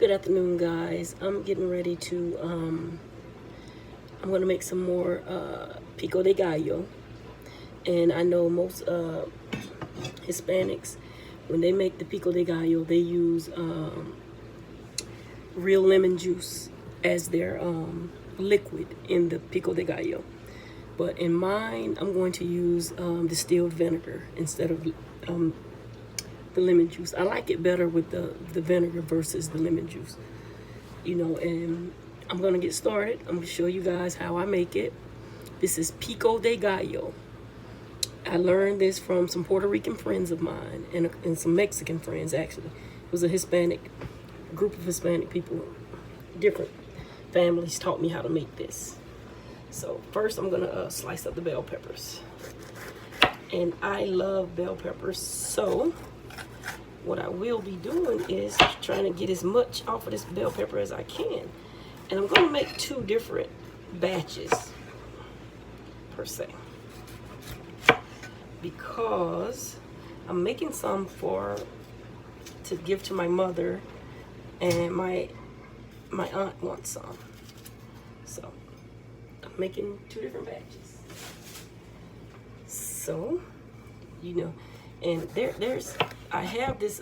Good afternoon, guys. I'm getting ready to, I'm going to make some more Pico de Gallo. And I know most Hispanics, when they make the Pico de Gallo, they use real lemon juice as their liquid in the Pico de Gallo. But in mine, I'm going to use distilled vinegar instead of the lemon juice. I like it better with the vinegar versus the lemon juice. And I'm going to get started. I'm going to show you guys how I make it. This is Pico de Gallo. I learned this from some Puerto Rican friends of mine and some Mexican friends, actually. It was a group of Hispanic people, different families taught me how to make this. So first I'm going to slice up the bell peppers. And I love bell peppers, so what I will be doing is trying to get as much off of this bell pepper as I can. And I'm going to make two different batches, per se. Because I'm making some to give to my mother, and my aunt wants some. So I'm making two different batches. So, and I have this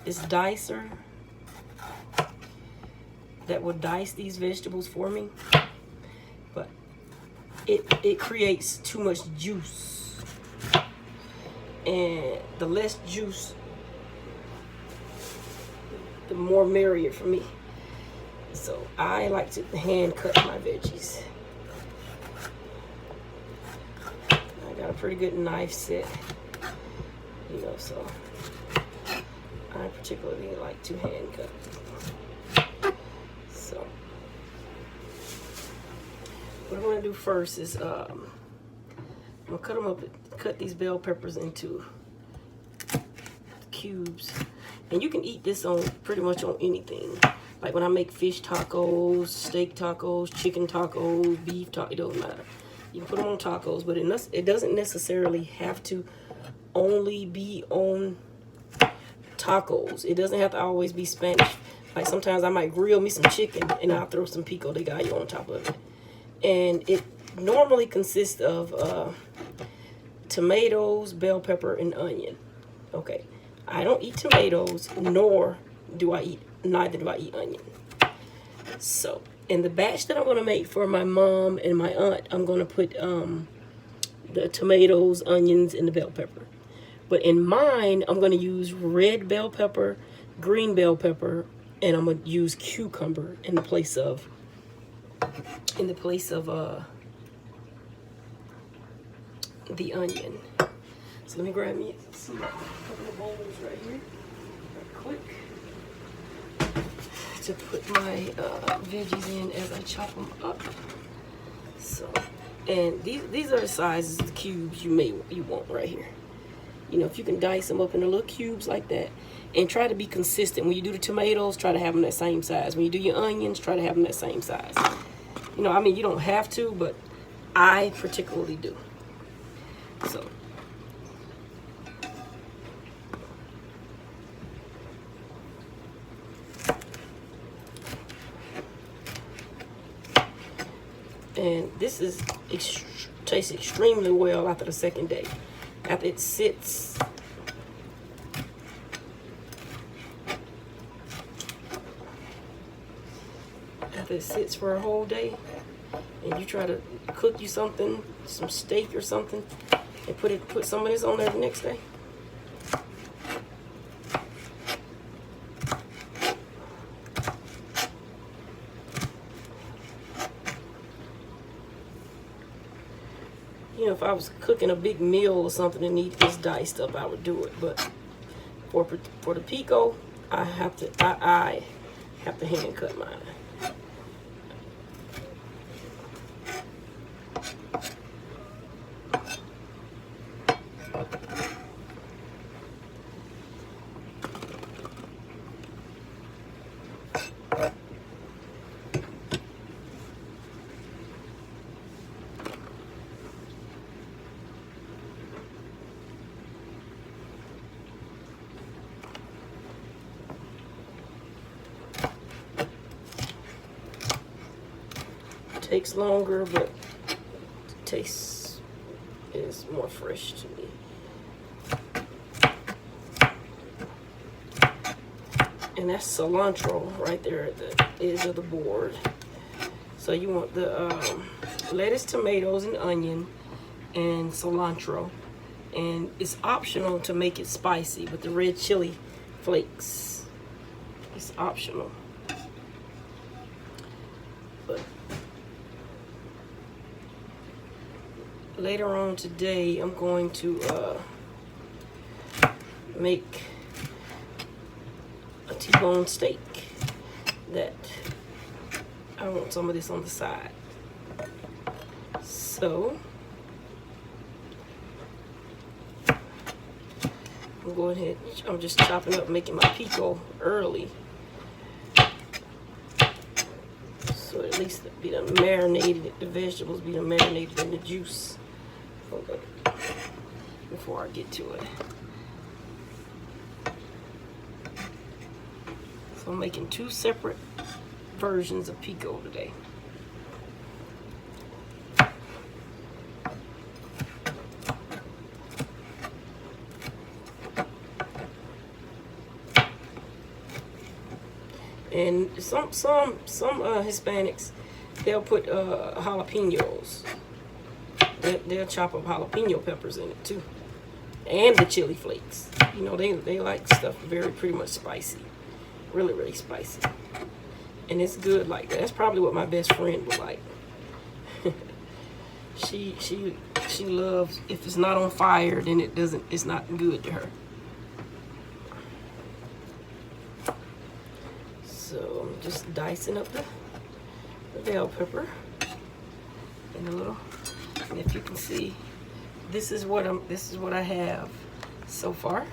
this dicer that will dice these vegetables for me, but it creates too much juice, and the less juice, the more merrier for me. So I like to hand cut my veggies. I got a pretty good knife set, so I particularly like to hand cut. So what I'm going to do first is I'm going to cut these bell peppers into cubes. And you can eat this on pretty much on anything. Like when I make fish tacos, steak tacos, chicken tacos, beef tacos, it doesn't matter. You can put them on tacos, but it doesn't necessarily have to only be on tacos. It doesn't have to always be Spanish. Like sometimes I might grill me some chicken and I'll throw some Pico de Gallo on top of it. And it normally consists of tomatoes, bell pepper, and onion. Okay, I don't eat tomatoes, neither do I eat onion. So in the batch that I'm going to make for my mom and my aunt, I'm going to put the tomatoes, onions, and the bell pepper. But in mine, I'm going to use red bell pepper, green bell pepper, and I'm going to use cucumber in the place of the onion. So let me grab me some couple of bowls right here, right quick, to put my veggies in as I chop them up. So, and these are the sizes of the cubes you want right here. If you can dice them up into little cubes like that, and try to be consistent. When you do the tomatoes, try to have them that same size. When you do your onions, try to have them that same size. You don't have to, but I particularly do. So. And this tastes extremely well after the second day. After it sits for a whole day, and you try to cook you something, some steak or something, and put some of this on there the next day. If I was cooking a big meal or something and needed this diced up, I would do it. But for the Pico, I have to hand cut mine. Takes longer, but it tastes is more fresh to me. And that's cilantro right there at the edge of the board. So you want the lettuce, tomatoes, and onion, and cilantro. And it's optional to make it spicy with the red chili flakes. It's optional. But later on today, I'm going to make a T-bone steak that I want some of this on the side. So I'm going ahead, I'm just chopping up, making my pico early. So at least it be done marinated, the vegetables be done marinated in the juice before I get to it. So I'm making 2 separate versions of pico today. And some Hispanics, they'll put jalapenos. They'll chop up jalapeno peppers in it too, and the chili flakes. You know, they like stuff pretty much spicy, really spicy, and it's good like that. That's probably what my best friend would like. she loves, if it's not on fire, then it's not good to her. So I'm just dicing up the bell pepper and and if you can see, this is what I have so far.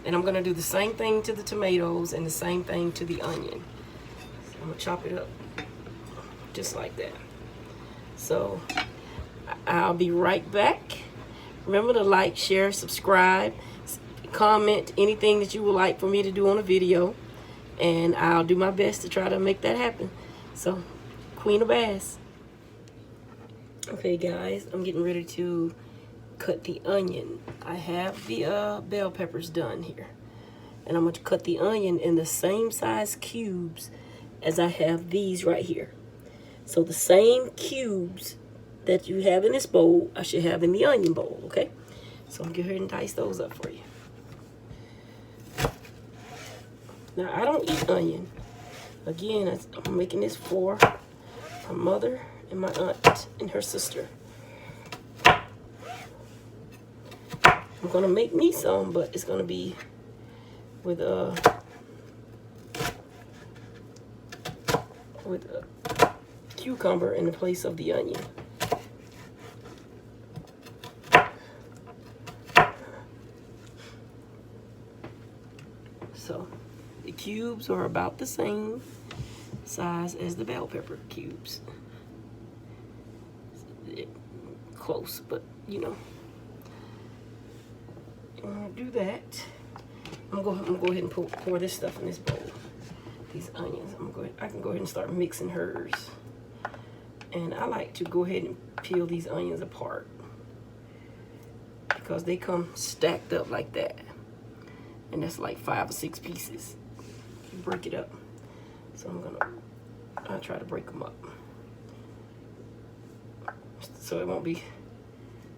And I'm gonna do the same thing to the tomatoes and the same thing to the onion. So I'm gonna chop it up just like that. So I'll be right back. Remember to like, share, subscribe, comment anything that you would like for me to do on a video, and I'll do my best to try to make that happen. So, Queen of Bass. Okay guys, I'm getting ready to cut the onion. I have the bell peppers done here, and I'm going to cut the onion in the same size cubes as I have these right here. So the same cubes that you have in this bowl, I should have in the onion bowl, okay? So I'm going to go ahead and dice those up for you. Now, I don't eat onion. Again, I'm making this for my mother and my aunt and her sister. I'm gonna make me some, but it's gonna be with a cucumber in the place of the onion. So the cubes are about the same size as the bell pepper cubes. Close, but you know. I'm gonna do that. I'm gonna go ahead and pour this stuff in this bowl. These onions. I can go ahead and start mixing hers. And I like to go ahead and peel these onions apart because they come stacked up like that. And that's like 5 or 6 pieces. You break it up. So I'll try to break them up, so it won't be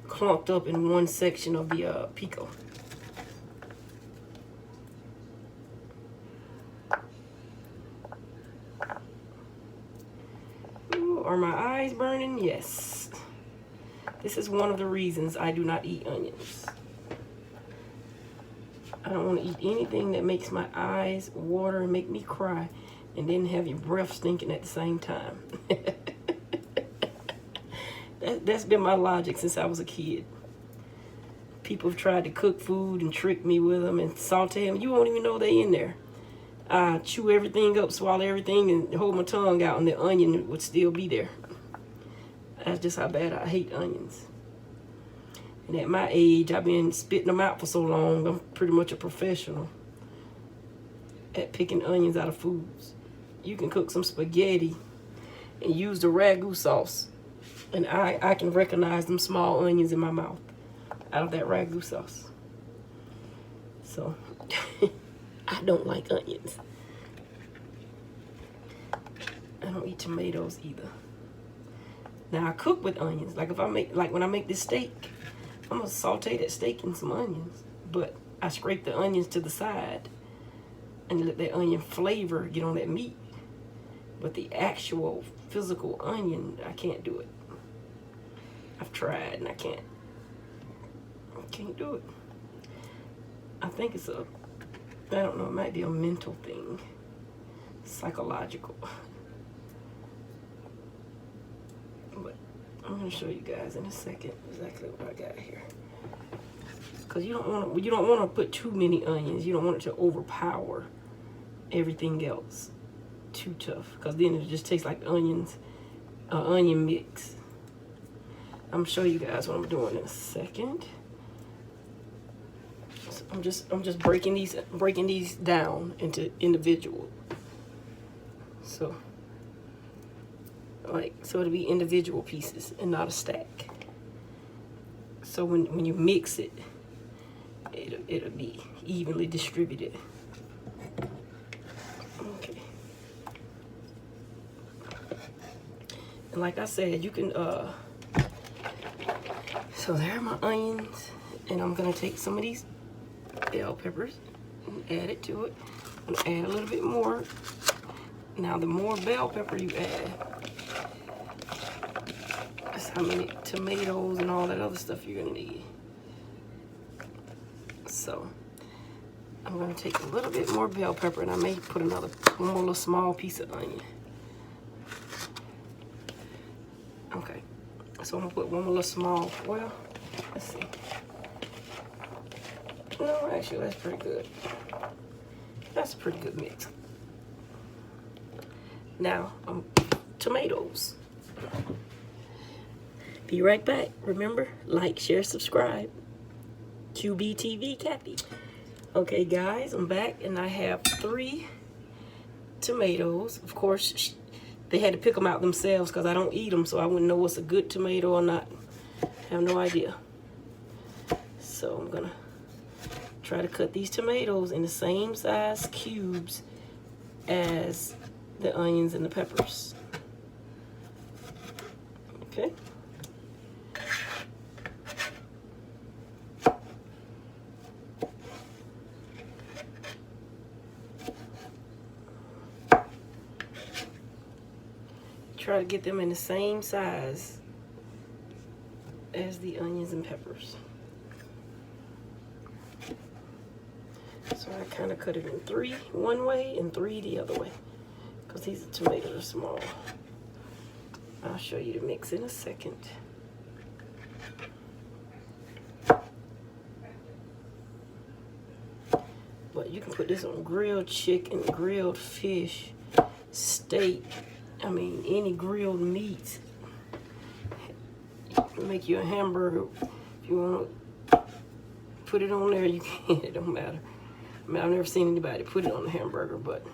clumped up in one section of the pico. Ooh, are my eyes burning? Yes. This is one of the reasons I do not eat onions. I don't want to eat anything that makes my eyes water and make me cry, and then have your breath stinking at the same time. That's been my logic since I was a kid. People have tried to cook food and trick me with them and saute them. You won't even know they in there. I chew everything up, swallow everything, and hold my tongue out, and the onion would still be there. That's just how bad I hate onions. And at my age, I've been spitting them out for so long, I'm pretty much a professional at picking onions out of foods. You can cook some spaghetti and use the ragu sauce. And I can recognize them small onions in my mouth out of that ragu sauce. So, I don't like onions. I don't eat tomatoes either. Now I cook with onions. Like when I make this steak, I'm gonna saute that steak in some onions. But I scrape the onions to the side and let that onion flavor get on that meat. But the actual physical onion, I can't do it. I've tried and I can't do it. I think it's I don't know, it might be a mental thing. Psychological. But I'm gonna show you guys in a second exactly what I got here. Because you don't want to put too many onions. You don't want it to overpower everything else. Too tough. Because then it just tastes like onions, onion mix. I'm gonna show you guys what I'm doing in a second. So I'm just breaking these down into individual. So it'll be individual pieces and not a stack. So when you mix it, it'll be evenly distributed. Okay. And like I said, you can so there are my onions, and I'm gonna take some of these bell peppers and add it to it. I'm gonna add a little bit more. Now the more bell pepper you add, that's how many tomatoes and all that other stuff you're gonna need. So I'm gonna take a little bit more bell pepper, and I may put one more little small piece of onion. Okay, so I'm gonna put one more little small, well, let's see. No, actually that's pretty good. That's a pretty good mix. Now, tomatoes. Be right back. Remember, like, share, subscribe. QBTV Kathy. Okay, guys, I'm back, and I have 3 tomatoes. Of course, they had to pick them out themselves because I don't eat them, so I wouldn't know what's a good tomato or not. I have no idea. So I'm gonna try to cut these tomatoes in the same size cubes as the onions and the peppers. Okay. Try to get them in the same size as the onions and peppers. So I kind of cut it in 3 one way and 3 the other way, because these tomatoes are small. I'll show you the mix in a second. But you can put this on grilled chicken, grilled fish, steak. I mean, any grilled meat. Make you a hamburger. If you want to put it on there, you can. It don't matter. I mean, I've never seen anybody put it on a hamburger, but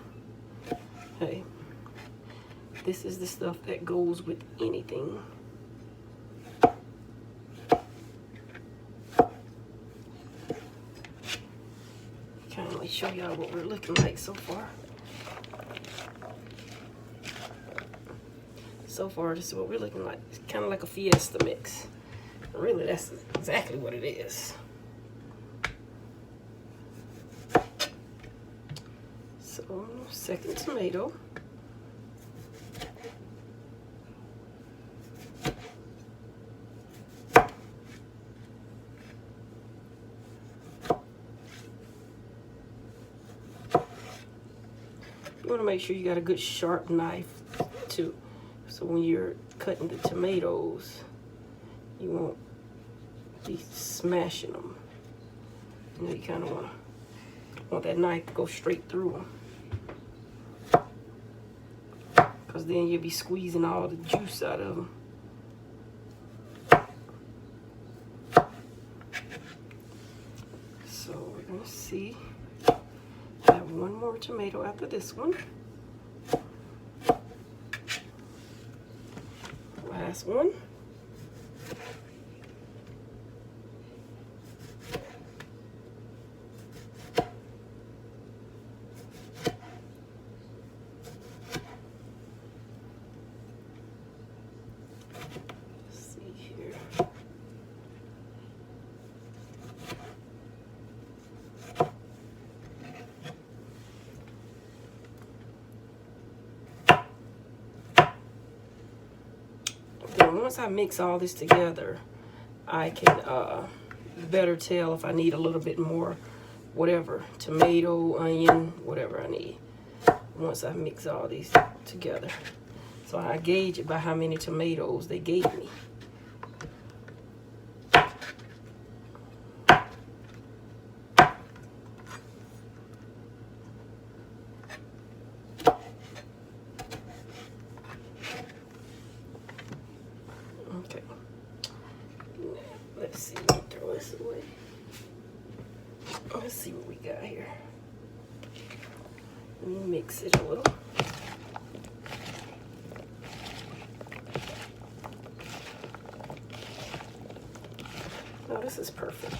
hey, this is the stuff that goes with anything. Kindly show y'all what we're looking like so far. So far, this is what we're looking like. It's kind of like a fiesta mix. Really, that's exactly what it is. So, second tomato. You want to make sure you got a good sharp knife too. So when you're cutting the tomatoes, you won't be smashing them. You know, you kind of want that knife to go straight through them, because then you'll be squeezing all the juice out of them. So we're gonna see. I have one more tomato after this one. last one. Once I mix all this together, I can better tell if I need a little bit more, whatever, tomato, onion, whatever I need. Once I mix all these together. So I gauge it by how many tomatoes they gave me. Let's see, throw this away. Let's see what we got here. Let me mix it a little. Oh, this is perfect.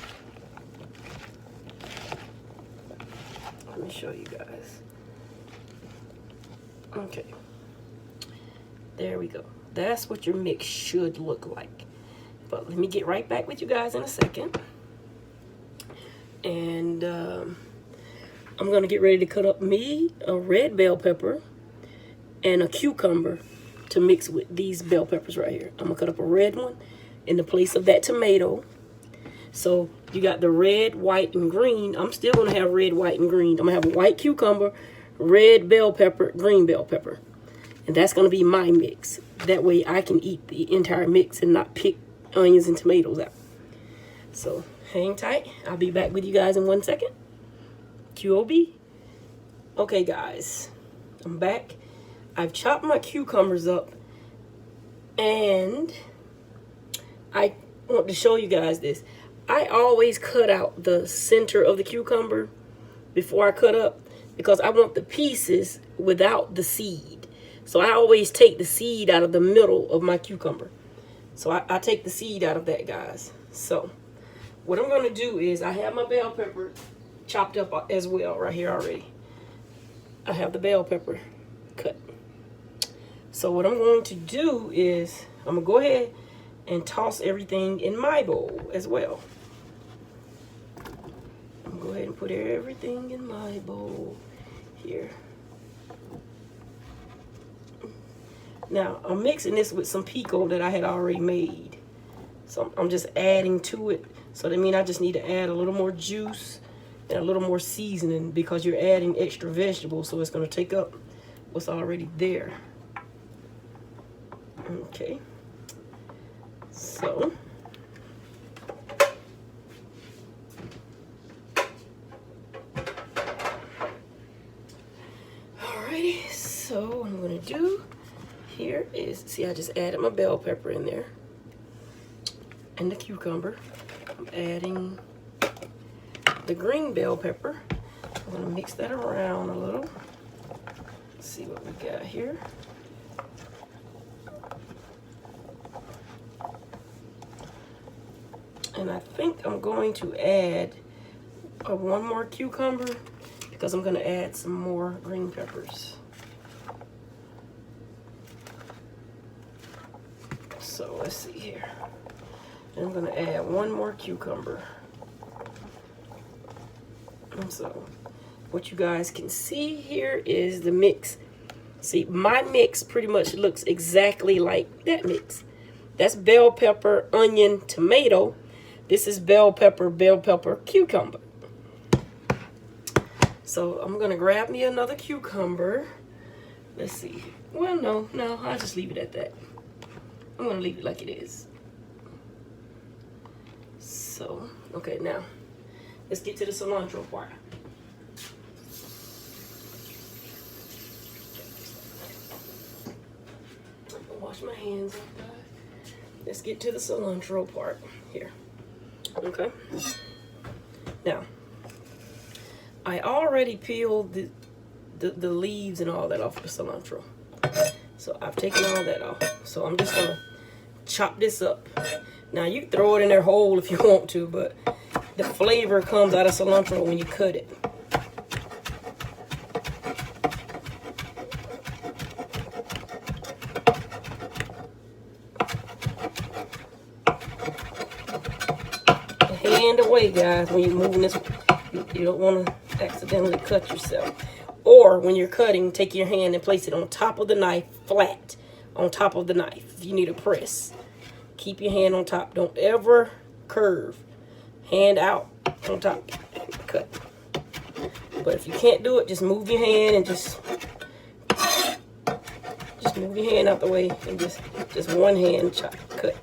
Let me show you guys. Okay. There we go. That's what your mix should look like. But let me get right back with you guys in a second. And I'm going to get ready to cut up me a red bell pepper and a cucumber to mix with these bell peppers right here. I'm going to cut up a red one in the place of that tomato. So you got the red, white, and green. I'm still going to have red, white, and green. I'm going to have a white cucumber, red bell pepper, green bell pepper. And that's going to be my mix. That way I can eat the entire mix and not pick onions and tomatoes out. So hang tight. I'll be back with you guys in 1 second. QOB. Okay, guys. I'm back. I've chopped my cucumbers up. And I want to show you guys this. I always cut out the center of the cucumber before I cut up because I want the pieces without the seed. So I always take the seed out of the middle of my cucumber. So I take the seed out of that, guys. So what I'm going to do is I have my bell pepper chopped up as well right here already. I have the bell pepper cut. So what I'm going to do is I'm going to go ahead and toss everything in my bowl as well. I'm going to go ahead and put everything in my bowl here. Now, I'm mixing this with some Pico that I had already made. So I'm just adding to it. So that means I just need to add a little more juice and a little more seasoning because you're adding extra vegetables. So it's going to take up what's already there. Okay. So. Alrighty. So what I'm going to do here is, see, I just added my bell pepper in there and the cucumber. I'm adding the green bell pepper. I'm going to mix that around a little. Let's see what we got here. And I think I'm going to add one more cucumber because I'm going to add some more green peppers. So let's see here. I'm going to add one more cucumber. And so what you guys can see here is the mix. See, my mix pretty much looks exactly like that mix. That's bell pepper, onion, tomato. This is bell pepper, cucumber. So I'm going to grab me another cucumber. Let's see. Well, no, I'll just leave it at that. I'm going to leave it like it is. So, okay, now, let's get to the cilantro part. Wash my hands off, guys. Let's get to the cilantro part here. Okay. Now, I already peeled the leaves and all that off the cilantro. So I've taken all that off. So I'm just going to chop this up. Now you can throw it in there whole if you want to, but the flavor comes out of cilantro when you cut it. Hand away, guys, when you're moving this. You don't want to accidentally cut yourself. Or when you're cutting, take your hand and place it on top of the knife, flat on top of the knife. If you need a press, keep your hand on top. Don't ever curve. Hand out on top. Cut. But if you can't do it, just move your hand and just move your hand out the way and just one hand chop, cut.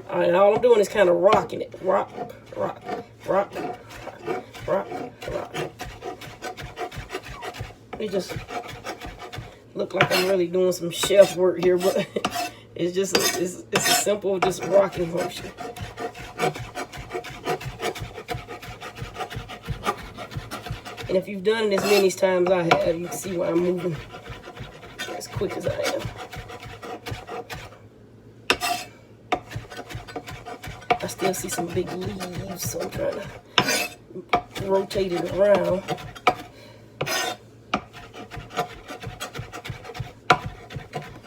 All right, and all I'm doing is kind of rocking it. Rock, rock, rock, rock, rock. It just look like I'm really doing some chef work here, but it's just it's a simple just rocking motion. And if you've done it as many times as I have, you can see why I'm moving as quick as I am. I still see some big leaves, so I'm trying to rotate it around.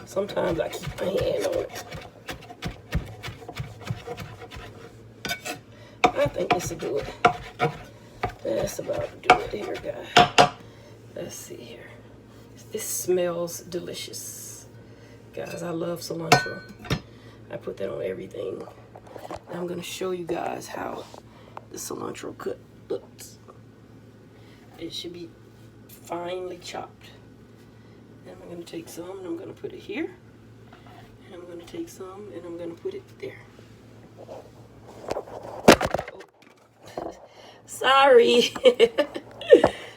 Sometimes I keep my hand on it. I think this will do it. That's about to do it here, guys. Let's see here. This smells delicious. Guys, I love cilantro. I put that on everything. Now I'm going to show you guys how the cilantro cut looks. It should be finely chopped. And I'm going to take some and I'm going to put it here. And I'm going to take some and I'm going to put it there. Oh. Sorry.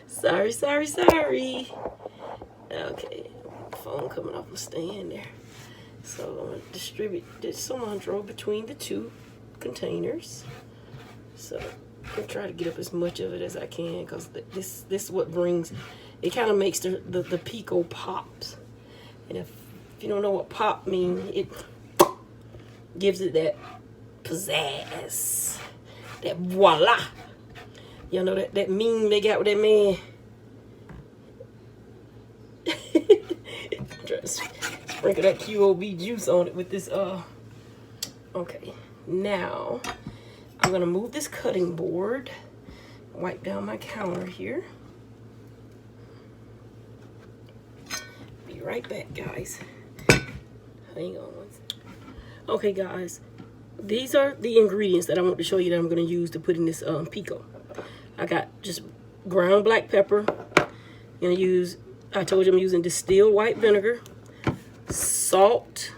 Sorry. Okay, phone coming off the stand there. So I'm going to distribute this cilantro between the two containers. So I'm trying to get up as much of it as I can, because this is what brings, it kind of makes the Pico pops. And if you don't know what pop means, it gives it that pizzazz, that voila. Y'all know that meme they got with that man? I'm trying to sprinkle that QOB juice on it with this, okay. Now, I'm going to move this cutting board, wipe down my counter here. Be right back, guys. Hang on. Okay, guys. These are the ingredients that I want to show you that I'm going to use to put in this Pico. I got just ground black pepper. I'm going to use, I told you I'm using distilled white vinegar, salt,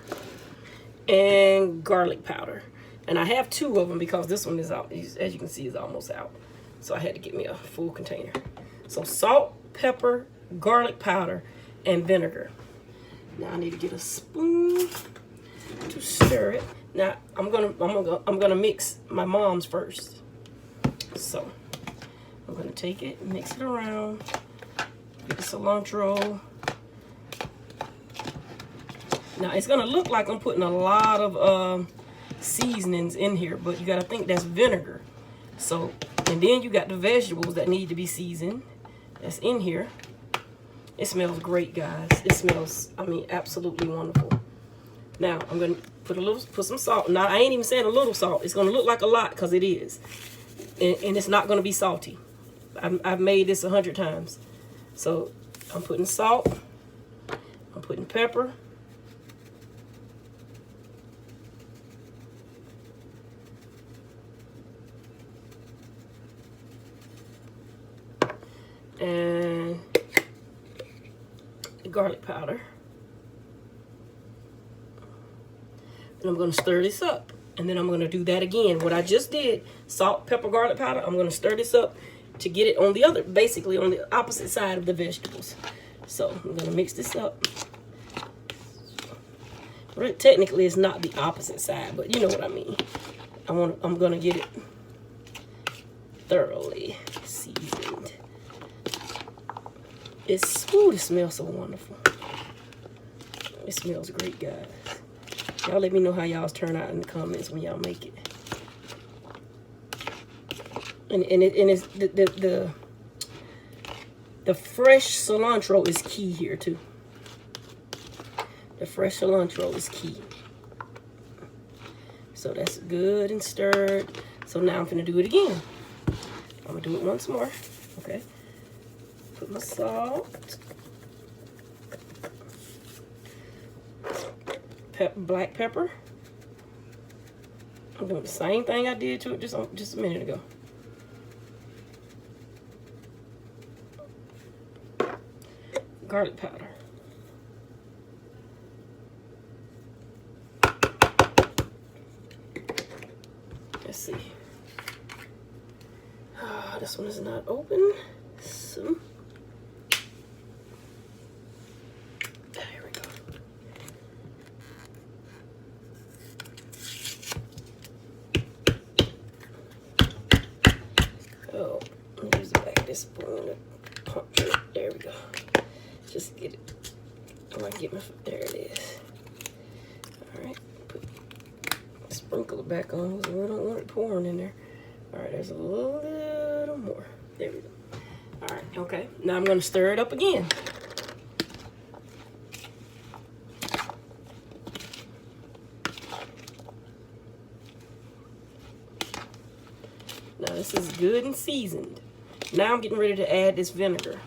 and garlic powder. And I have 2 of them because this one is out, as you can see, is almost out. So I had to get me a full container. So salt, pepper, garlic powder, and vinegar. Now I need to get a spoon to stir it. Now I'm gonna mix my mom's first. So I'm gonna take it, mix it around, get the cilantro. Now it's gonna look like I'm putting a lot of seasonings in here, but you gotta think that's vinegar. So, and then you got the vegetables that need to be seasoned. That's in here. It smells great, guys. It smells, I mean, absolutely wonderful. Now I'm gonna put some salt. Now I ain't even saying a little salt. It's gonna look like a lot because it is, and it's not gonna be salty. I've made this 100 times. So I'm putting salt. I'm putting pepper. And garlic powder. And I'm going to stir this up. And then I'm going to do that again. What I just did, salt, pepper, garlic powder, I'm going to stir this up to get it on the other, basically on the opposite side of the vegetables. So I'm going to mix this up. Well, technically it's not the opposite side, but you know what I mean. I'm going to get it thoroughly seasoned. Ooh, this smells so wonderful. It smells great, guys. Y'all let me know how y'all's turn out in the comments when y'all make it. And it's the fresh cilantro is key here too. The fresh cilantro is key. So that's good and stirred. So now I'm gonna do it again. I'm gonna do it once more. Okay. Put my salt. Black pepper. I'm doing the same thing I did to it just a minute ago. Garlic powder. Let's see. This one is not open. So there we go. Oh, I'm gonna use the back of this spoon to pump it. There we go. Just get it. I might get my foot. There it is. Alright. Sprinkle it back on because we don't want it pouring in there. Alright, there's a little more. There we go. Alright, okay. Now I'm going to stir it up again. Now this is good and seasoned. Now I'm getting ready to add this vinegar,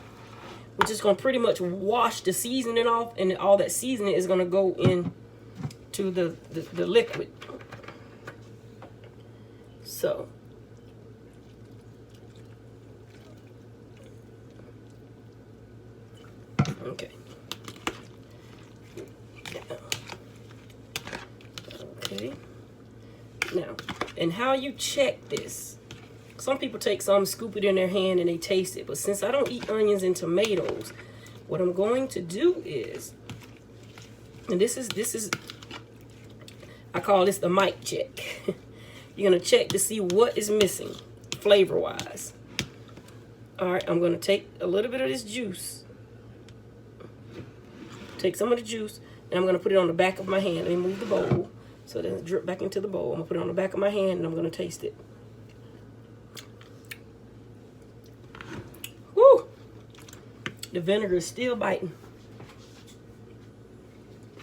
which is going to pretty much wash the seasoning off, and all that seasoning is going to go in to the liquid. So okay. Okay. Now, and how you check this? Some people take some, scoop it in their hand, and they taste it. But since I don't eat onions and tomatoes, what I'm going to do is, and this is, I call this the mic check. You're going to check to see what is missing flavor-wise. All right, I'm going to take a little bit of this juice. Take some of the juice, and I'm going to put it on the back of my hand. Let me move the bowl so that it drip back into the bowl. I'm going to put it on the back of my hand, and I'm going to taste it. Woo! The vinegar is still biting.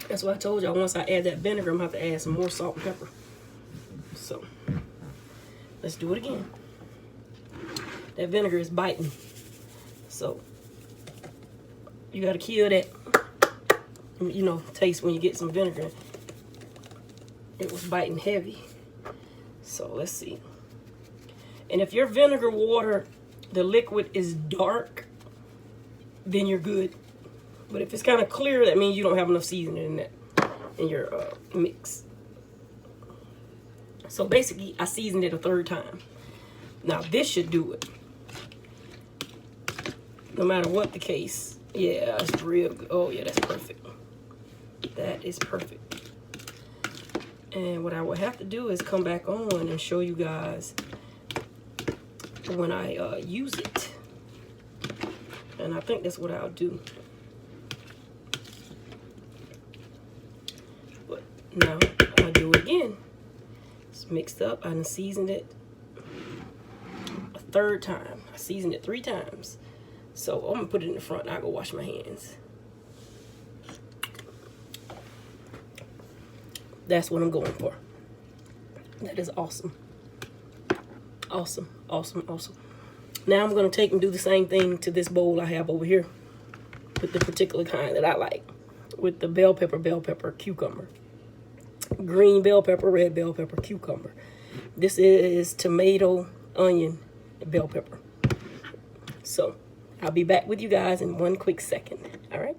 That's why I told y'all once I add that vinegar, I'm going to have to add some more salt and pepper. So, let's do it again. That vinegar is biting. So, you got to kill that, you know, taste when you get some vinegar. It was biting heavy. So, let's see. And if your vinegar water, the liquid is dark, then you're good. But if it's kind of clear, that means you don't have enough seasoning in that, in your mix. So basically, I seasoned it a third time. Now this should do it. No matter what the case. Yeah, it's real good. Oh yeah, that's perfect. That is perfect. And what I will have to do is come back on and show you guys when I use it. And I think that's what I'll do. But now I'll do it again. It's mixed up. I seasoned it a third time. I seasoned it 3 times. So I'm gonna put it in the front and I'll go wash my hands. That's what I'm going for. That is awesome. Awesome, awesome, awesome. Now I'm gonna take and do the same thing to this bowl I have over here with the particular kind that I like. With the bell pepper, cucumber. Green bell pepper, red bell pepper, cucumber. This is tomato, onion, and bell pepper. So I'll be back with you guys in one quick second. All right.